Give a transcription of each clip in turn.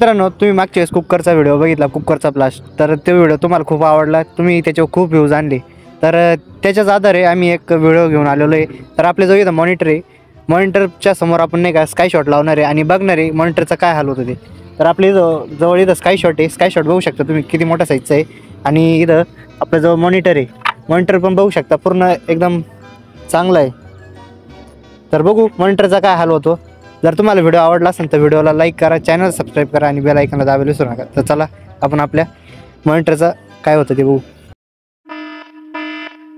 मित्रांनो, तुम्ही मागच्या वेळेस कुकरचा व्हिडिओ बघितला, कुकरचा ब्लास्ट, तर तो व्हिडिओ तुम्हाला खूप आवडला, तुम्ही त्याच्यावर खूप व्ह्यूज आणले. तर त्याच्याच आधारे आम्ही एक व्हिडिओ घेऊन आलेलो आहे. तर आपल्या जो इथं मॉनिटर आहे, मॉनिटरच्या समोर आपण नाही का स्काय शॉट लावणार आहे आणि बघणार आहे मॉनिटरचा काय हाल होतं ते. तर आपल्या इथं जवळ इथं स्काय शॉट आहे. स्काय शॉट बघू शकता तुम्ही किती मोठा साईजचा आहे. आणि इथं आपल्या जवळ मॉनिटर आहे, मॉनिटर पण बघू शकता पूर्ण एकदम चांगला आहे. तर बघू मॉनिटरचा काय हाल होतो. जर तुम्हाला व्हिडिओ आवडला असेल तर व्हिडिओला लाईक करा, चॅनल सबस्क्राईब करा आणि बेल आयकॉनला दाबायला विसरू नका. तर चला आपण आपल्या मॉनिटरचा काय होतं ते बघू.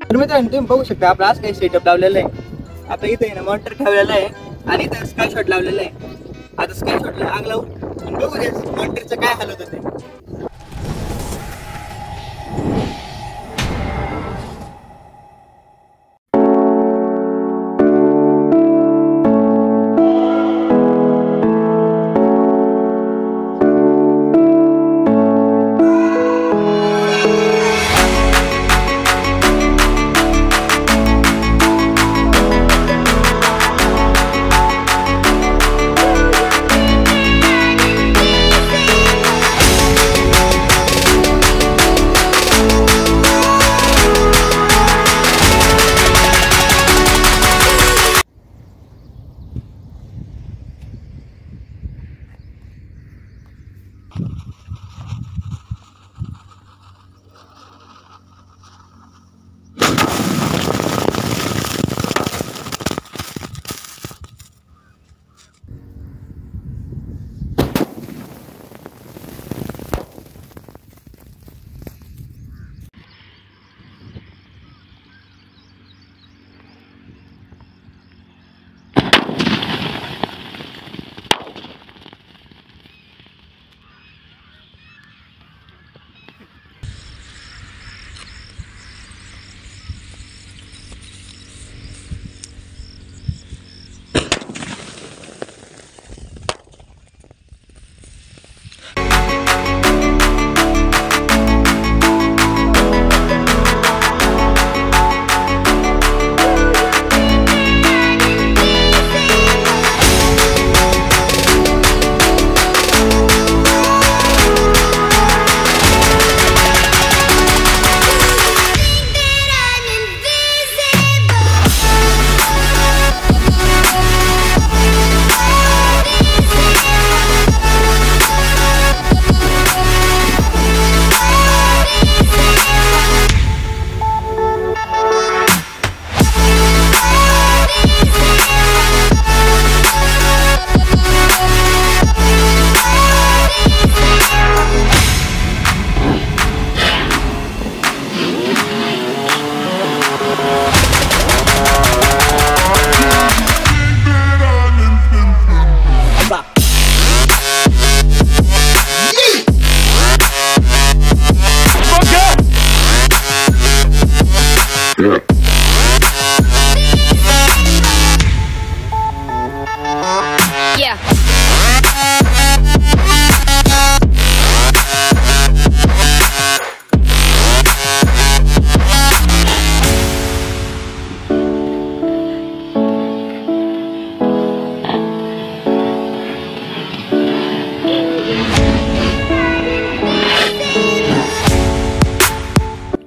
तर मित्रांनो, तुम्ही बघू शकता आपला आज काही सेटअप लावलेला आहे. आता इथे आहे ना मॉनिटर ठेवलेला आहे आणि इथं स्काय शॉट लावलेला आहे. आता स्काय शॉटला आग लावू आणि बघू दे मॉनिटरचं काय हाल होतं ते.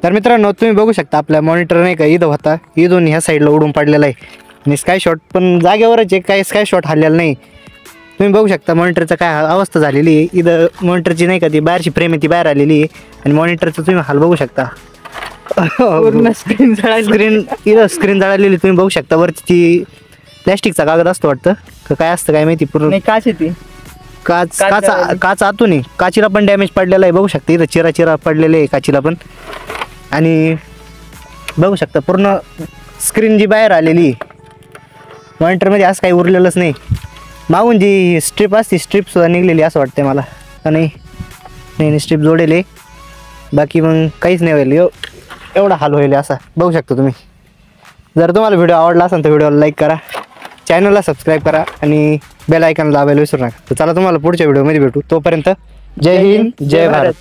तर मित्रांनो, तुम्ही बघू शकता आपल्या मॉनिटर नाही का इथं होता, इथून ह्या साईडला उडून पडलेला आहे आणि स्काय शॉट पण जागेवरच आहे, काही स्काय शॉट हल्लेला नाही. तुम्ही बघू शकता मॉनिटरचं काय अवस्था झालेली आहे. इथं मॉनिटरची नाही का ती बाहेरची फ्रेम आहे ती बाहेर आलेली आहे आणि मॉनिटरचं तुम्ही हाल बघू शकता. स्क्रीन इथं स्क्रीन जळालेली तुम्ही बघू शकता. वरती ती प्लॅस्टिकचा कागद असतो वाटतं का काय असतं काय माहिती. पूर्ण काच येते, काच आतून आहे. काचीला पण डॅमेज पडलेला आहे बघू शकता. इथं चिरा पडलेले आहे काचीला पण. आणि बघू शकता पूर्ण स्क्रीन जी बाहेर आलेली मॉनिटरमध्ये असं काही उरलेलंच नाही. मागून जी स्ट्रीप असते स्ट्रीपसुद्धा निघलेली असं वाटतं मला. का नाही स्ट्रीप जोडेल बाकी मग काहीच नाही होईल. एवढा हाल होईल असा बघू शकता तुम्ही. जर तुम्हाला व्हिडिओ आवडला असेल तर व्हिडिओला लाईक करा, चॅनलला सबस्क्राईब करा आणि बेल आयकॉन दाबायला विसरू नका. तर चला तुम्हाला पुढच्या व्हिडिओमध्ये भेटू. तोपर्यंत जय हिंद, जय भारत.